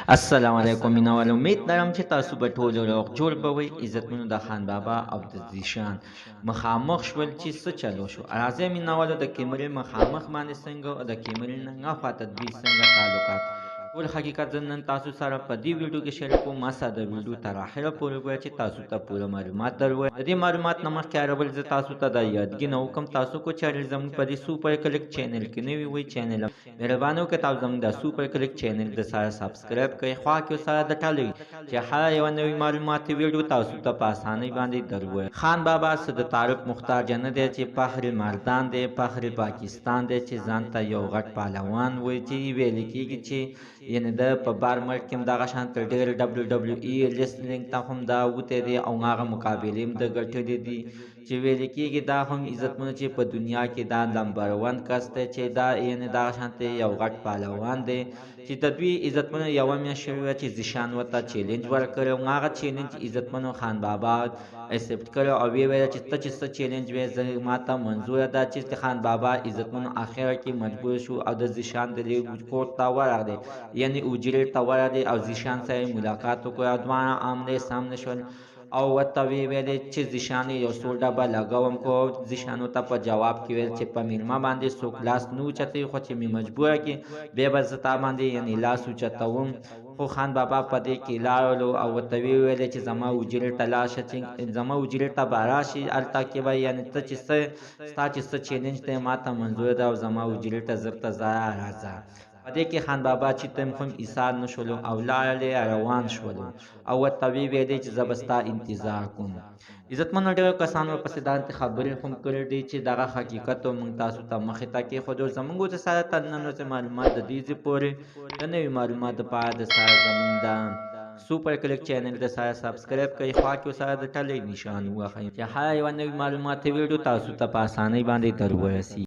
السلام علیکم مینوال امید لرم چې تاسو به ټول روغ جوړ به وئ. عزتمنو د خان بابا او د زیشان مخامخ شول چې څه چلو شو. راځئ مینوالو د کیمرې مخامخ باندې څنګه او د کیمرې نه خواته دوی څنګه تعلقات ټول حقیقت زه نن تاسو سره په دې ویډیو کې شریک کوم. ما سره د ویډیو تر اخره پورې وګورئ چې تاسو ته پوره معلومات درولم. د دې معلومات نه مخکې اړول زه تاسو ته د یادګي نه وکم تاسو کو چارل زموږ په دې سوپر کلیک چینل کې نوی وي چینل مهرباني وکړئ تاسو زموږ د سوپر کلیک چینل د سره سبسکرایب کړئ خوا کې سره د ټالوي چې هر یو نوی معلوماتي ویډیو تاسو ته په اسانۍ باندې درولم. خان بابا څه د تعارف محتاج نه دی چې فخر مردان دی، فخر پاکستان دی چې ځان ته یو غټ پهلوان وایي چې ویل کېږي چې یعنې د په بار ملک کې هم دغه شان تر ډېر دبلیو دبلیو ای لیسټنګ ته هم دا وتی دی او هغه مقابلې هم د ګټلې دي چې ویل کېږي دا هم عزتمنو چې په دنیا کې دا نمبر 1 کس دی چې دا یعنې دغه شانته یو غټ پهلوان دی چې د دوی عزتمنو یوه میاشت شوې وه چې زیشان ورته چیلنج ورکړی او هغه چیلنج عزتمنو خان بابا ایکسپټ کړی او ویې ویله چې ته چې څه چیلنج وې زه ما ته منظوره ده چې خان بابا عزتمنو اخره کې مجبور شو او د زیشان د دې کور ته ورغلی یعنې اجرې ته ورغلی او زیشان سره ملاقات وکړ او دواړه آمنے سامنے شول او ورته ویې ویلې چې زیشان یو څو ډبه لګوم کو زیشانو ته په جواب کې ویل چې په میلمه باندې څوک لاس نه اوچتوي خو چې مې مجبوره کړي بیا به زه تا باندې یعنې لاس اوچتوم خو خان بابا په دې کې لاړلو او ورته ویې ویلې چې زما اجرې ته لاړ شه چې زما اجرې ته به راشي هلته کې به یعنې ته چې ستا چې څه چیلنج دی ما ته منظور ده او زما اجرې ته زر ته ځه راځه. په دې کې خان بابا چې تم هم ایثار نه شولو او لاړلې روان شولو او ورته ویې ویلې چې زه به ستا انتظار کوم. عزتمنو ډېرو کسانو ورپسې داسې خبرې هم کړې دي چې دغه حقیقت موږ تاسو ته مخې ته کېښودو. زموږ د سره تر نن ورځې معلومات د دې ځای پورې د نوي معلوماتو په اړه د سره زموږ د سوپر کلیک چینل د سره سبسکرایب کړئ خوا کې سره د ټلۍ نشان ووهئ چې هر یوه نوي معلوماتي ویډیو تاسو ته په اسانۍ باندې در ورسي.